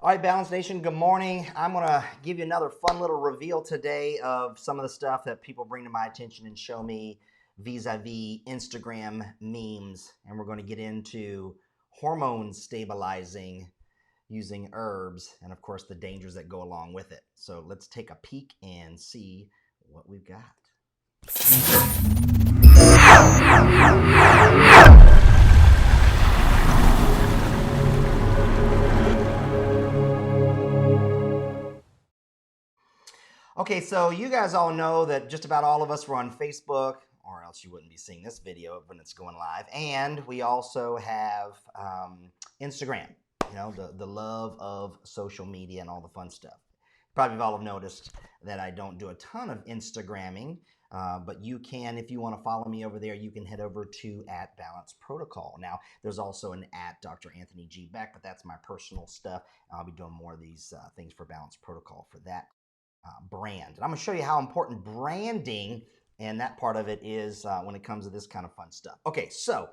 All right, Balance Nation, good morning. I'm going to give you another fun little reveal today of some of the stuff that people bring to my attention and show me vis-a-vis Instagram memes. And we're going to get into hormone stabilizing using herbs and, of course, the dangers that go along with it. So let's take a peek and see what we've got. Okay, so you guys all know that just about all of us were on Facebook, or else you wouldn't be seeing this video when it's going live. And we also have Instagram, the love of social media and all the fun stuff. Probably all have noticed that I don't do a ton of Instagramming, but you can, if you want to follow me over there, you can head over to @BalanceProtocol. Now, there's also an @Dr. Anthony G. Beck, but that's my personal stuff. I'll be doing more of these things for Balance Protocol for that brand. And I'm going to show you how important branding and that part of it is when it comes to this kind of fun stuff. Okay, so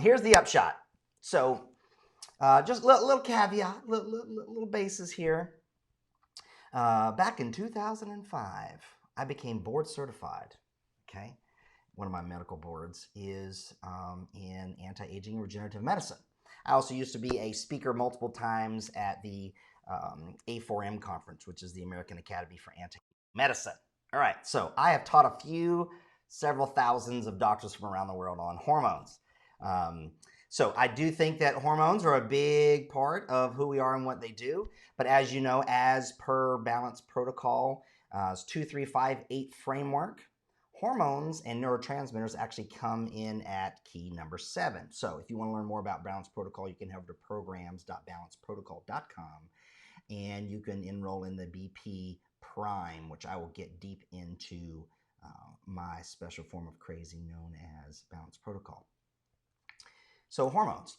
here's the upshot. So just a little caveat, little basis here. Back in 2005, I became board certified. Okay, one of my medical boards is in anti-aging and regenerative medicine. I also used to be a speaker multiple times at the A4M conference, which is the American Academy for Anti-Medicine. All right, so I have taught several thousands of doctors from around the world on hormones. So I do think that hormones are a big part of who we are and what they do. But as you know, as per Balance Protocol, 2358 framework, hormones and neurotransmitters actually come in at key number 7. So if you want to learn more about Balance Protocol, you can head over to programs.balanceprotocol.com and you can enroll in the BP Prime, which I will get deep into my special form of crazy known as Balance Protocol. So hormones.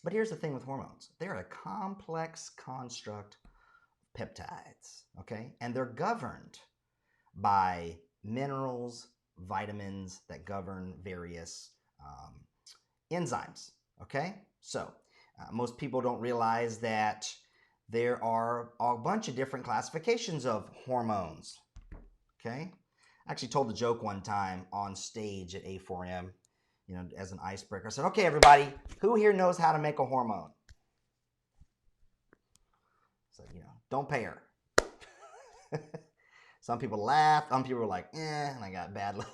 But here's the thing with hormones. They're a complex construct of peptides, okay? And they're governed by minerals, vitamins that govern various enzymes, okay? So most people don't realize that there are a bunch of different classifications of hormones, okay? I actually told the joke one time on stage at A4M, as an icebreaker. I said, okay, everybody, who here knows how to make a hormone? So, don't pay her. Some people laughed. Some people were like, and I got bad luck.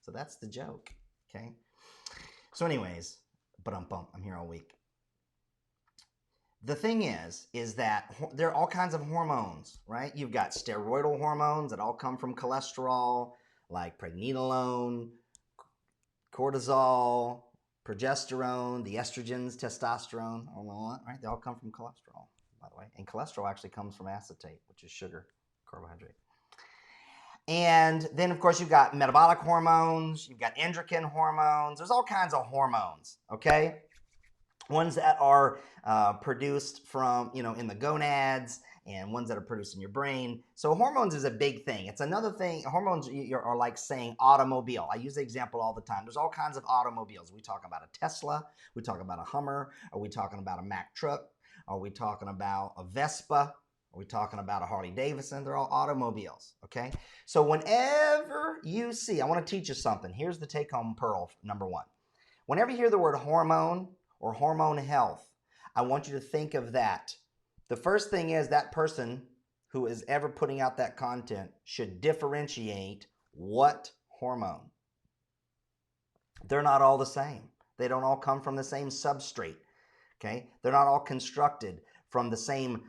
So that's the joke, okay? So anyways, I'm here all week. The thing is that there are all kinds of hormones, right? You've got steroidal hormones that all come from cholesterol, like pregnenolone, cortisol, progesterone, the estrogens, testosterone, right? They all come from cholesterol, by the way. And cholesterol actually comes from acetate, which is sugar, carbohydrate. And then, of course, you've got metabolic hormones, you've got endocrine hormones. There's all kinds of hormones, okay? Ones that are produced from, in the gonads, and ones that are produced in your brain. So hormones is a big thing. It's another thing. Hormones are like saying automobile. I use the example all the time. There's all kinds of automobiles. We talk about a Tesla. We talk about a Hummer. Are we talking about a Mack truck? Are we talking about a Vespa? Are we talking about a Harley Davidson? They're all automobiles, okay? So whenever you see, I want to teach you something. Here's the take-home pearl, number 1. Whenever you hear the word hormone or hormone health, I want you to think of that. The first thing is that person who is ever putting out that content should differentiate what hormone. They're not all the same. They don't all come from the same substrate, okay? They're not all constructed from the same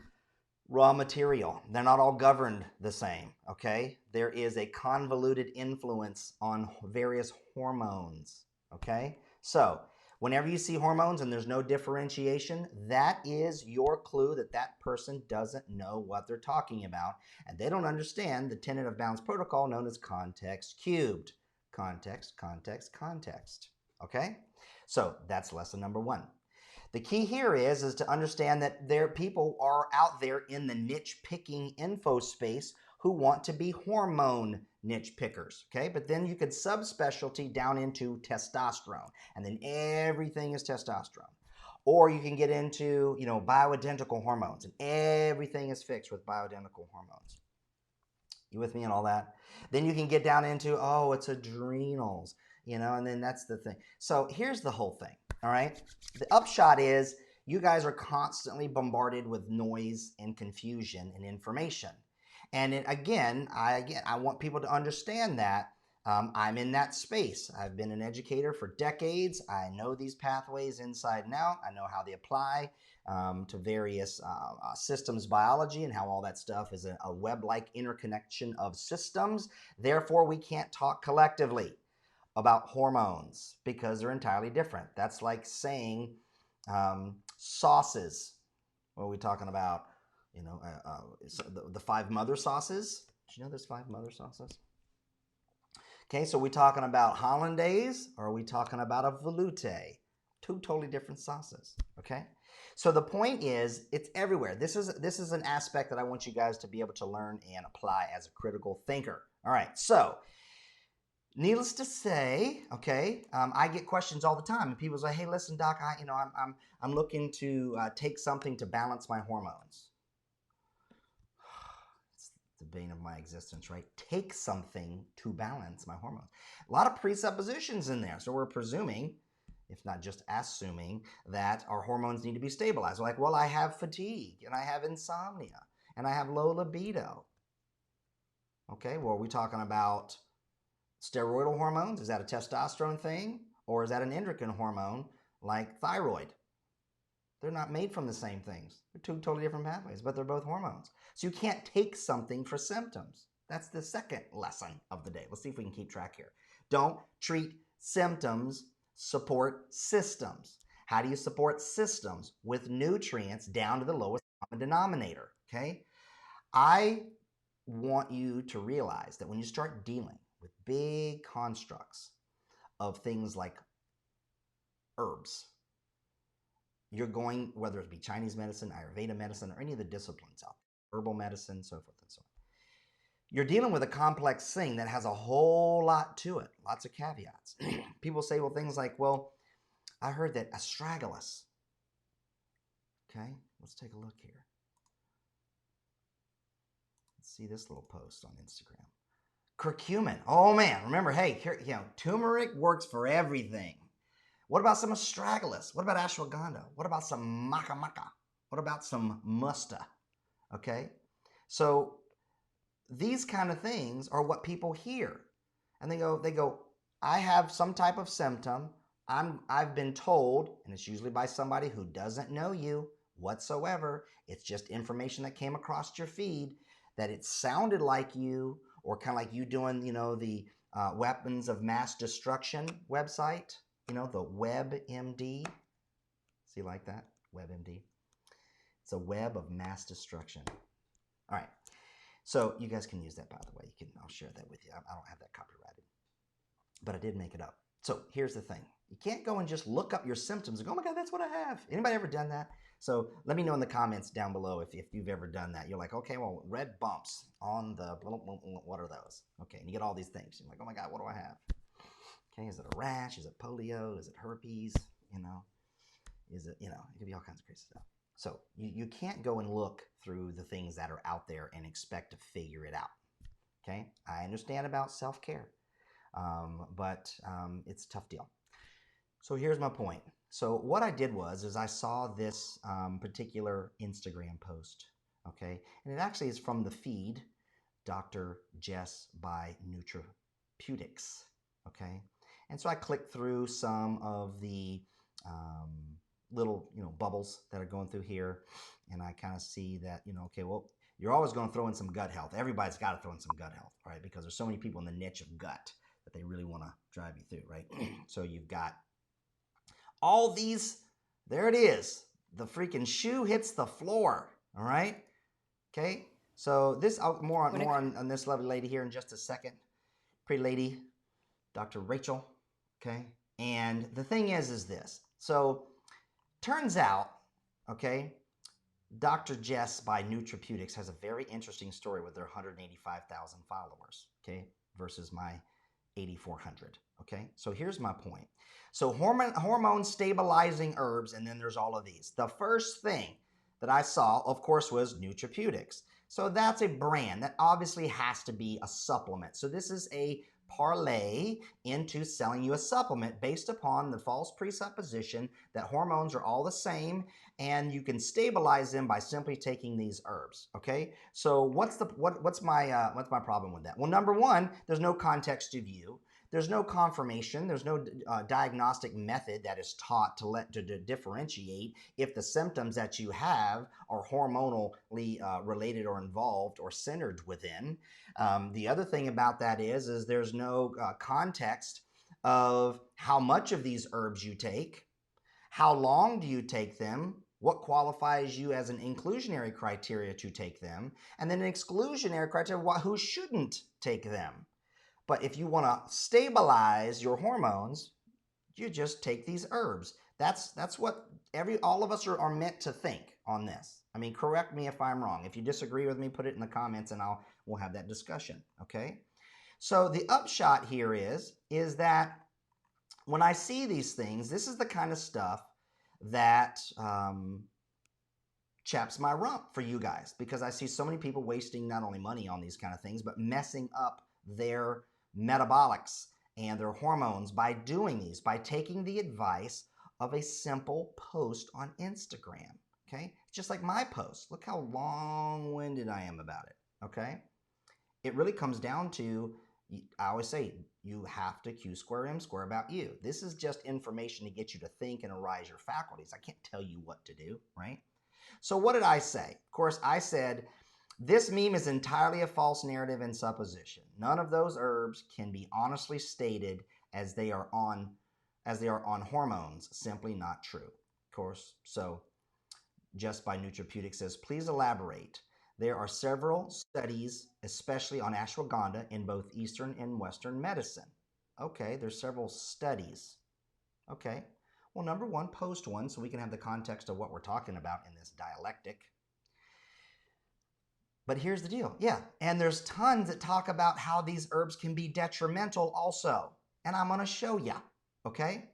raw material. They're not all governed the same, okay? There is a convoluted influence on various hormones, okay? So whenever you see hormones and there's no differentiation, that is your clue that that person doesn't know what they're talking about, and they don't understand the tenet of Balance Protocol known as context cubed. Context, context, context, okay? So that's lesson number 1. The key here is to understand that people are out there in the niche picking info space who want to be hormone niche pickers, okay? But then you could subspecialty down into testosterone, and then everything is testosterone. Or you can get into, bioidentical hormones, and everything is fixed with bioidentical hormones. You with me on all that? Then you can get down into, oh, it's adrenals, and then that's the thing. So here's the whole thing, all right? The upshot is you guys are constantly bombarded with noise and confusion and information. And I want people to understand that I'm in that space. I've been an educator for decades. I know these pathways inside and out. I know how they apply to various systems biology and how all that stuff is a web-like interconnection of systems. Therefore, we can't talk collectively about hormones because they're entirely different. That's like saying sauces. What are we talking about? The five mother sauces. Did you know there's five mother sauces? Okay, so are we talking about hollandaise or are we talking about a velouté? Two totally different sauces, okay? So the point is, it's everywhere. This is an aspect that I want you guys to be able to learn and apply as a critical thinker. All right, so needless to say, okay, I get questions all the time, and people say, "Hey, listen, doc, I'm looking to take something to balance my hormones." It's the bane of my existence, right? Take something to balance my hormones. A lot of presuppositions in there, so we're presuming, if not just assuming, that our hormones need to be stabilized. We're like, well, I have fatigue, and I have insomnia, and I have low libido. Okay, well, are we talking about steroidal hormones? Is that a testosterone thing? Or is that an endocrine hormone like thyroid? They're not made from the same things. They're two totally different pathways, but they're both hormones. So you can't take something for symptoms. That's the second lesson of the day. Let's see if we can keep track here. Don't treat symptoms, support systems. How do you support systems? With nutrients down to the lowest common denominator, okay? I want you to realize that when you start dealing with big constructs of things like herbs, you're going, whether it be Chinese medicine, Ayurveda medicine, or any of the disciplines out there, herbal medicine, so forth and so on. You're dealing with a complex thing that has a whole lot to it, lots of caveats. People say, well, things like, well, I heard that astragalus. Okay, let's take a look here. Let's see this little post on Instagram. Curcumin. Oh man, remember, hey, here, turmeric works for everything. What about some astragalus? What about ashwagandha? What about some maca maca? What about some musta? Okay, so these kind of things are what people hear, and they go, I have some type of symptom. I've been told, and it's usually by somebody who doesn't know you whatsoever. It's just information that came across your feed that it sounded like you, or kind of like you doing, the weapons of mass destruction website, the WebMD. See, like that? WebMD. It's a web of mass destruction. All right. So you guys can use that, by the way. I'll share that with you. I don't have that copyrighted, but I did make it up. So here's the thing. You can't go and just look up your symptoms and go, oh my God, that's what I have. Anybody ever done that? So let me know in the comments down below if you've ever done that. You're like, okay, well, red bumps on the, what are those? Okay, and you get all these things. You're like, oh my God, what do I have? Okay, is it a rash? Is it polio? Is it herpes? Is it, it could be all kinds of crazy stuff. So you can't go and look through the things that are out there and expect to figure it out. Okay, I understand about self-care, but it's a tough deal. So here's my point. So what I did was I saw this particular Instagram post, okay, and it actually is from the feed, Dr. Jess by Nutrapeutics, okay, and so I clicked through some of the little bubbles that are going through here, and I kind of see that okay, well, you're always going to throw in some gut health. Everybody's got to throw in some gut health, right? Because there's so many people in the niche of gut that they really want to drive you through, right? So you've got all these. There it is. The freaking shoe hits the floor. All right. Okay. So this more on this lovely lady here in just a second. Pretty lady, Dr. Rachel. Okay. And the thing is this. So turns out, okay, Dr. Jess by Nutrapeutics has a very interesting story with their 185,000 followers, okay, versus my 8,400. Okay, so here's my point. So hormone stabilizing herbs, and then there's all of these. The first thing that I saw, of course, was Nutrapeutics. So that's a brand that obviously has to be a supplement. So this is a parlay into selling you a supplement based upon the false presupposition that hormones are all the same and you can stabilize them by simply taking these herbs. Okay, so what's my problem with that? Well, number one, there's no context to view. There's no confirmation. There's no diagnostic method that is taught to differentiate if the symptoms that you have are hormonally related or involved or centered within. The other thing about that is there's no context of how much of these herbs you take, how long do you take them, what qualifies you as an inclusionary criteria to take them, and then an exclusionary criteria who shouldn't take them. But if you want to stabilize your hormones, you just take these herbs. That's what all of us are meant to think on this. I mean, correct me if I'm wrong. If you disagree with me, put it in the comments and we'll have that discussion, okay? So the upshot here is that when I see these things, this is the kind of stuff that chaps my rump for you guys, because I see so many people wasting not only money on these kind of things, but messing up their metabolics and their hormones by doing these, by taking the advice of a simple post on Instagram. Okay, it's just like my post. Look how long-winded I am about it. Okay, it really comes down to, I always say, you have to Q square M square about you. This is just information to get you to think and arise your faculties. I can't tell you what to do, right? So what did I say? Of course, I said, this meme is entirely a false narrative and supposition. None of those herbs can be honestly stated as they are on hormones. Simply not true. Of course, so Just by Nutrapeutics says, please elaborate. There are several studies, especially on ashwagandha, in both Eastern and Western medicine. Okay, there's several studies. Okay, well, number one, post one so we can have the context of what we're talking about in this dialectic. But here's the deal. Yeah, and there's tons that talk about how these herbs can be detrimental also. And I'm going to show you, okay?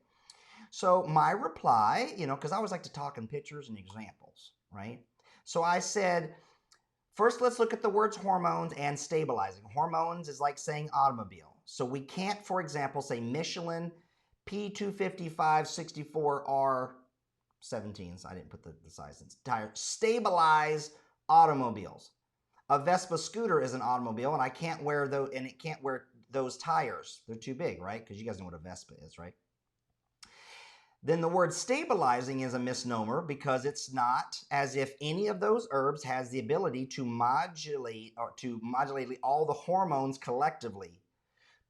So my reply, because I always like to talk in pictures and examples, right? So I said, first, let's look at the words hormones and stabilizing. Hormones is like saying automobile. So we can't, for example, say Michelin P255 64R 17s. I didn't put the size in tire. Stabilize automobiles. A Vespa scooter is an automobile, and I can't wear it can't wear those tires. They're too big, right? Because you guys know what a Vespa is, right? Then the word stabilizing is a misnomer because it's not as if any of those herbs has the ability to modulate all the hormones collectively,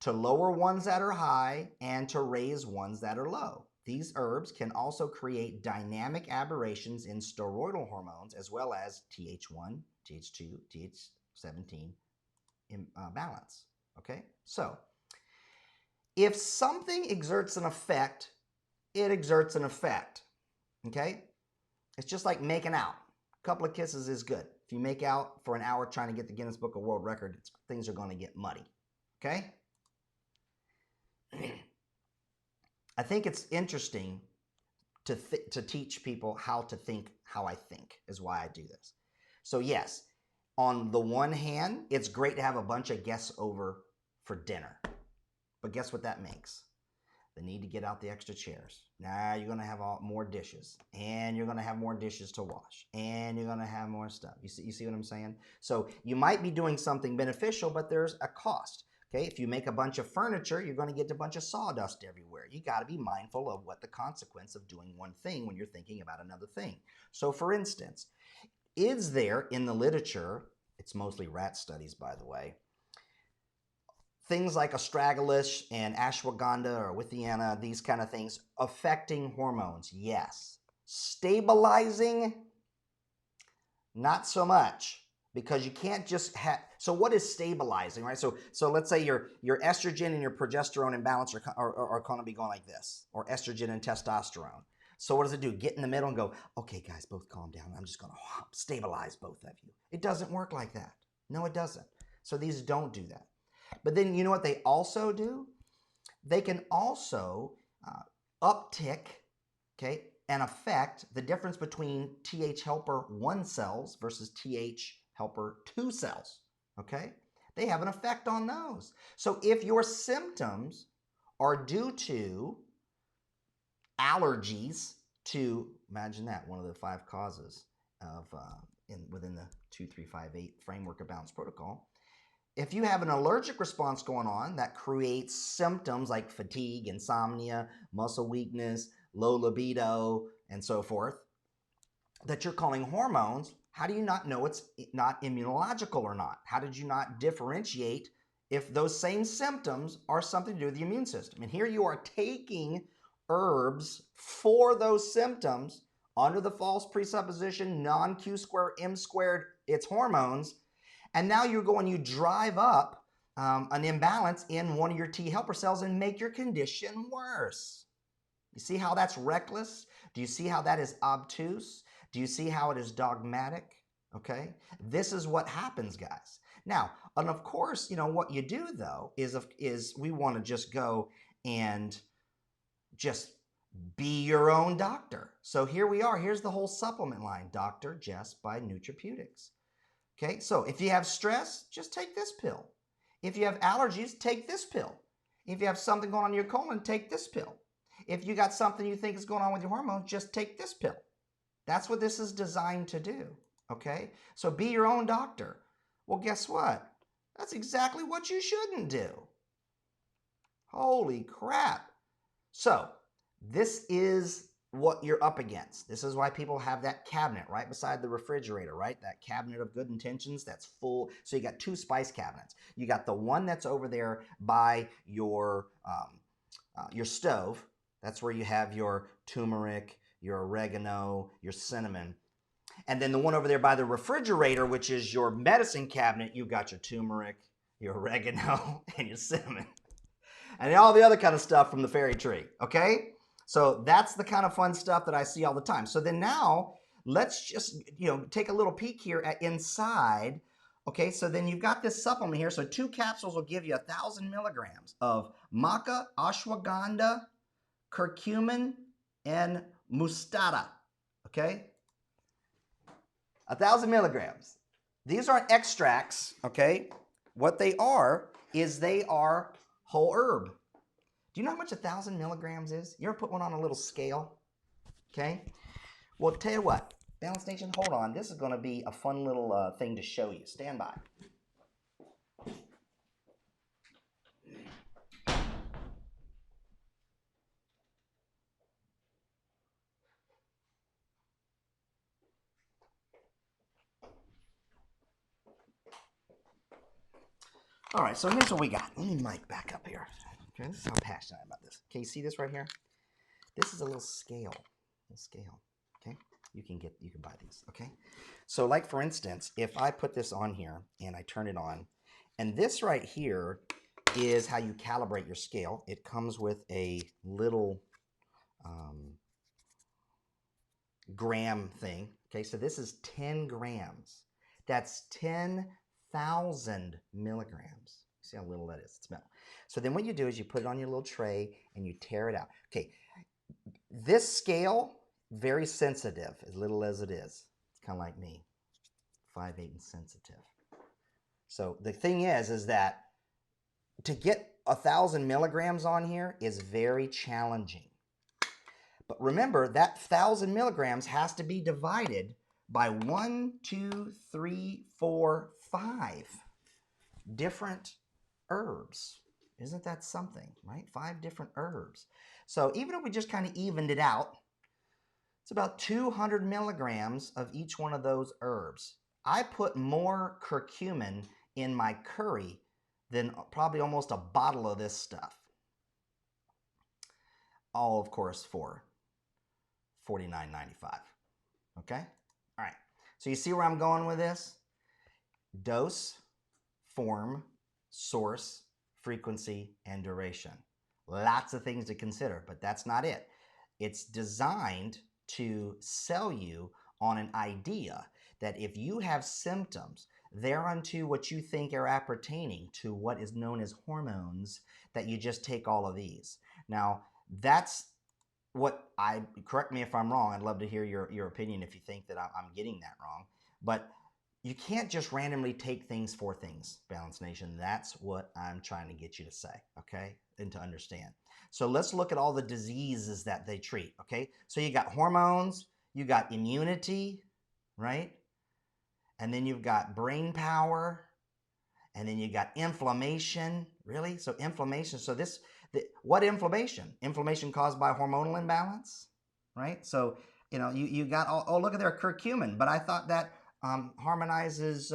to lower ones that are high and to raise ones that are low. These herbs can also create dynamic aberrations in steroidal hormones as well as TH1, TH2, TH17 balance. Okay, so if something exerts an effect, it exerts an effect. Okay, it's just like making out. A couple of kisses is good. If you make out for an hour trying to get the Guinness Book of World Record, things are going to get muddy. Okay. I think it's interesting to teach people how to think how I think is why I do this. So yes, on the one hand, it's great to have a bunch of guests over for dinner. But guess what that makes? The need to get out the extra chairs. Now you're going to have more dishes, and you're going to have more dishes to wash, and you're going to have more stuff. You see what I'm saying? So you might be doing something beneficial, but there's a cost. Okay, if you make a bunch of furniture, you're going to get a bunch of sawdust everywhere. You got to be mindful of what the consequence of doing one thing when you're thinking about another thing. So for instance, is there in the literature, it's mostly rat studies, by the way, things like astragalus and ashwagandha or withiana, these kind of things, affecting hormones? Yes. Stabilizing? Not so much. Because you can't just have, so what is stabilizing, right? So let's say your estrogen and your progesterone imbalance are going to be going like this, or estrogen and testosterone. So what does it do? Get in the middle and go, okay, guys, both calm down. I'm just going to stabilize both of you. It doesn't work like that. No, it doesn't. So these don't do that. But then you know what they also do? they can also uptick, okay, and affect the difference between Th helper 1 cells versus Th helper 2 cells, okay? They have an effect on those. So if your symptoms are due to allergies to, imagine that, one of the 5 causes of within the 2358 framework of balanced protocol. If you have an allergic response going on that creates symptoms like fatigue, insomnia, muscle weakness, low libido, and so forth, that you're calling hormones, how do you not know it's not immunological or not? How did you not differentiate if those same symptoms are something to do with the immune system? And here you are taking herbs for those symptoms under the false presupposition, non-Q squared, M squared, it's hormones. And now you go and you drive up an imbalance in one of your T helper cells and make your condition worse. You see how that's reckless? Do you see how that is obtuse? Do you see how it is dogmatic? Okay, this is what happens, guys. Now, and of course, you know what you do though is we want to just go and just be your own doctor. So here we are. Here's the whole supplement line, Dr. Jess by Nutrapeutics. Okay, so if you have stress, just take this pill. If you have allergies, take this pill. If you have something going on in your colon, take this pill. If you got something you think is going on with your hormones, just take this pill. That's what this is designed to do, okay? So be your own doctor. Well, guess what? That's exactly what you shouldn't do. Holy crap. So this is what you're up against. This is why people have that cabinet right beside the refrigerator, right? That cabinet of good intentions that's full. So you got 2 spice cabinets. You got the one that's over there by your stove. That's where you have your turmeric, your oregano, your cinnamon. And then the one over there by the refrigerator, which is your medicine cabinet, you've got your turmeric, your oregano, and your cinnamon. And all the other kind of stuff from the fairy tree, okay? So that's the kind of fun stuff that I see all the time. So then now, let's just, take a little peek here at inside. Okay, so then you've got this supplement here. So 2 capsules will give you 1,000 milligrams of maca, ashwagandha, curcumin, and mustata. Okay? 1,000 milligrams. These aren't extracts, okay? What they are is they are whole herb. Do you know how much 1,000 milligrams is? You ever put one on a little scale? Okay? Well, tell you what, Balance Nation, hold on. This is going to be a fun little thing to show you. Stand by. All right, so here's what we got. Let me mic back up here. Okay, this is how passionate I am about this. Okay, you see this right here? This is a little scale. Okay? You can buy these, okay? So like for instance, if I put this on here and I turn it on, and this right here is how you calibrate your scale. It comes with a little gram thing. Okay, so this is 10 grams. That's 10,000 milligrams. See how little that is? It's metal. So then what you do is you put it on your little tray and you tear it out. Okay, this scale, very sensitive, as little as it is. It's kind of like me, 5'8" and sensitive. So the thing is that to get 1,000 milligrams on here is very challenging. But remember, that 1,000 milligrams has to be divided by 1, 2, 3, 4, 5 different herbs. Isn't that something, right? 5 different herbs. So even if we just kind of evened it out, it's about 200 milligrams of each one of those herbs. I put more curcumin in my curry than probably almost a bottle of this stuff. All, of course, for $49.95. Okay? All right. So you see where I'm going with this? Dose, form, source, frequency, and duration. Lots of things to consider, but that's not it. It's designed to sell you on an idea that if you have symptoms thereunto what you think are appertaining to what is known as hormones, that you just take all of these. Now, that's what I, correct me if I'm wrong. I'd love to hear your opinion if you think that I'm getting that wrong. But you can't just randomly take things for things, Balance Nation. That's what I'm trying to get you to say, okay, and to understand. So let's look at all the diseases that they treat, okay? So you got hormones, you got immunity, right? And then you've got brain power, and then you got inflammation. Really? So inflammation. So what inflammation? Inflammation caused by hormonal imbalance, right? So you got oh, look at there, curcumin. But I thought that harmonizes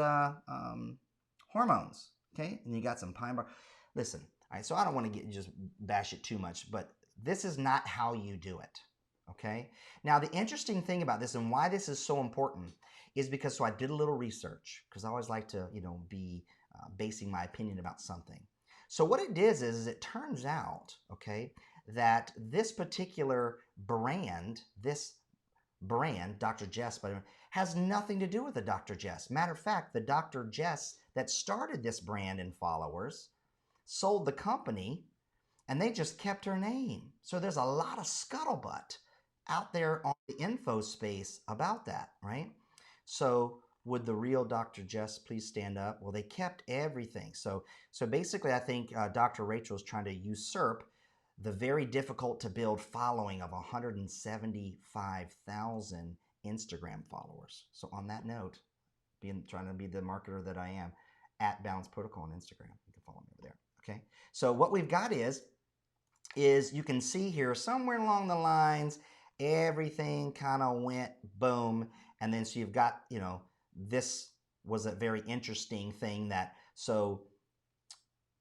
hormones. Okay, and you got some pine bar. Listen, all right. So I don't want to just bash it too much, but this is not how you do it. Okay. Now the interesting thing about this and why this is so important is because I did a little research, because I always like to be basing my opinion about something. So what it is it turns out, okay, that this particular brand, Dr. Jess, has nothing to do with the Dr. Jess. Matter of fact, the Dr. Jess that started this brand and followers sold the company, and they just kept her name. So there's a lot of scuttlebutt out there on the info space about that, right? So would the real Dr. Jess please stand up? Well, they kept everything. So basically, I think Dr. Rachel is trying to usurp the very difficult to build following of 175,000 Instagram followers. So on that note, trying to be the marketer that I am, at Balance Protocol on Instagram. You can follow me over there. Okay. So what we've got is you can see here somewhere along the lines, everything kind of went boom. And then so you've got, this was a very interesting thing that, so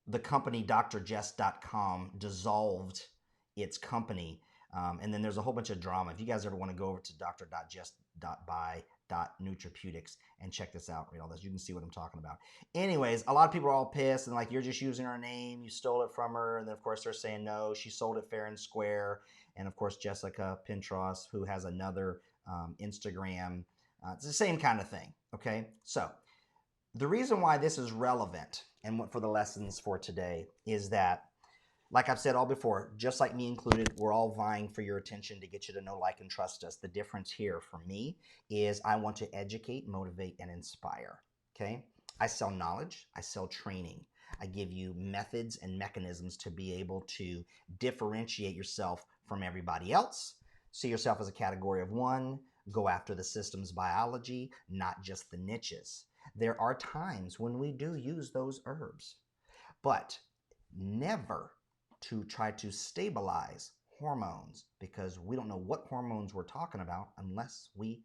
the company drjess.com dissolved its company. And then there's a whole bunch of drama. If you guys ever want to go over to dr.jess.by.nutrapeutics and check this out, read all this, you can see what I'm talking about. Anyways, a lot of people are all pissed and like, you're just using her name, you stole it from her. And then of course they're saying no, she sold it fair and square. And of course Jessica Pintros, who has another Instagram, it's the same kind of thing. Okay, so the reason why this is relevant and what for the lessons for today is that, like I've said all before, just like me included, we're all vying for your attention to get you to know, like, and trust us. The difference here for me is I want to educate, motivate, and inspire. Okay? I sell knowledge. I sell training. I give you methods and mechanisms to be able to differentiate yourself from everybody else. See yourself as a category of one. Go after the systems biology, not just the niches. There are times when we do use those herbs, but never to try to stabilize hormones, because we don't know what hormones we're talking about unless we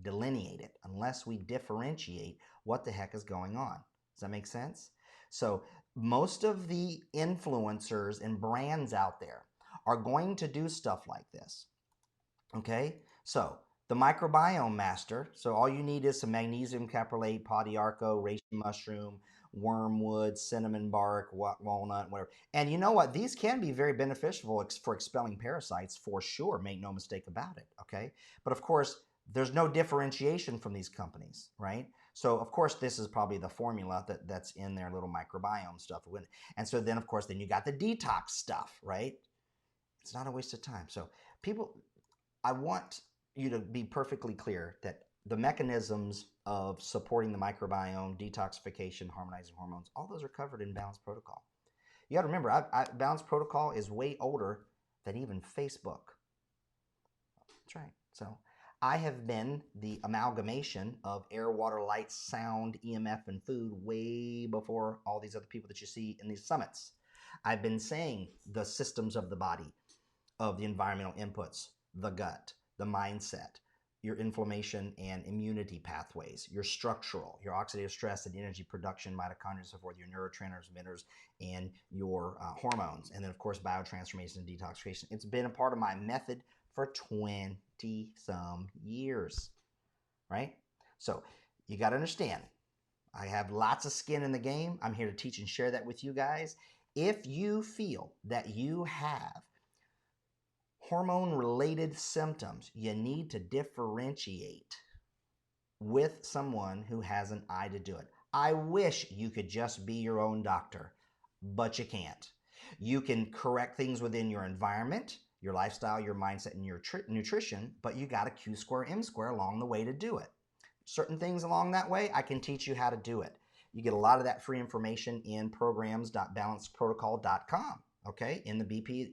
delineate it, unless we differentiate what the heck is going on. Does that make sense? So most of the influencers and brands out there are going to do stuff like this. Okay, so the microbiome master. So all you need is some magnesium caprolate, podiarco, reishi mushroom, wormwood, cinnamon bark, walnut, whatever. And you know what? These can be very beneficial for expelling parasites for sure. Make no mistake about it. Okay, but of course, there's no differentiation from these companies, right? So of course, this is probably the formula that's in their little microbiome stuff. And so then, of course, then you got the detox stuff, right? It's not a waste of time. So people, I want you to be perfectly clear that the mechanisms of supporting the microbiome, detoxification, harmonizing hormones, all those are covered in Balance Protocol. You got to remember, Balance Protocol is way older than even Facebook. That's right. So I have been the amalgamation of air, water, light, sound, EMF, and food way before all these other people that you see in these summits. I've been saying the systems of the body, of the environmental inputs, the gut, the mindset, your inflammation and immunity pathways, your structural, your oxidative stress and energy production, mitochondria, so forth, your neurotransmitters, and your hormones, and then of course biotransformation and detoxification. It's been a part of my method for 20 some years, right? So you got to understand, I have lots of skin in the game. I'm here to teach and share that with you guys. If you feel that you have hormone-related symptoms, you need to differentiate with someone who has an eye to do it. I wish you could just be your own doctor, but you can't. You can correct things within your environment, your lifestyle, your mindset, and your nutrition, but you got a Q square, M square along the way to do it. Certain things along that way, I can teach you how to do it. You get a lot of that free information in programs.balanceprotocol.com, okay, in the BP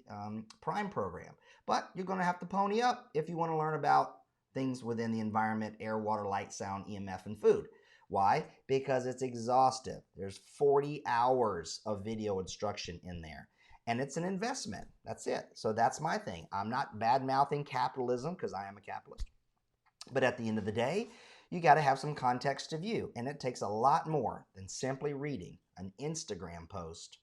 Prime program. But you're going to have to pony up if you want to learn about things within the environment, air, water, light, sound, EMF, and food. Why? Because it's exhaustive. There's 40 hours of video instruction in there. And it's an investment. That's it. So that's my thing. I'm not bad-mouthing capitalism because I am a capitalist. But at the end of the day, you got to have some context to view. And it takes a lot more than simply reading an Instagram post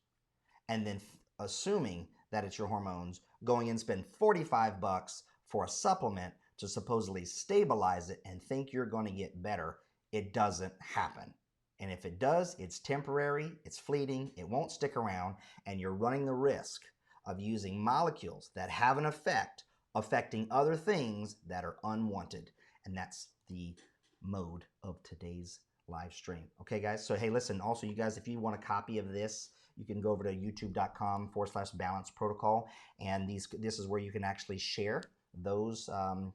and then assuming that it's your hormones, going and spend $45 for a supplement to supposedly stabilize it and think you're going to get better. It doesn't happen. And if it does, it's temporary, it's fleeting, it won't stick around, and you're running the risk of using molecules that have an effect affecting other things that are unwanted. And that's the mode of today's live stream. Okay, guys? So, hey, listen, also, you guys, if you want a copy of this, you can go over to youtube.com/balance protocol, and this is where you can actually share those on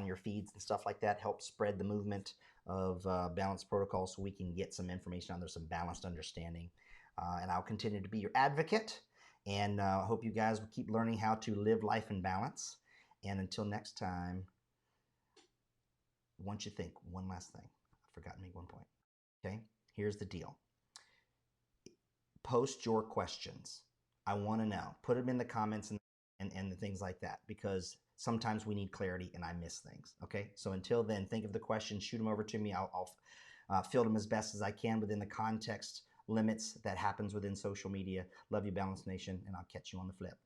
your feeds and stuff like that, help spread the movement of Balance Protocol so we can get some information on there, some balanced understanding. And I'll continue to be your advocate, and I hope you guys will keep learning how to live life in balance. And until next time, once you think, one last thing. I forgot to make one point. Okay, here's the deal. Post your questions. I want to know. Put them in the comments and things like that, because sometimes we need clarity and I miss things. Okay, so until then, think of the questions, shoot them over to me. I'll fill them as best as I can within the context limits that happens within social media. Love you, Balance Nation, and I'll catch you on the flip.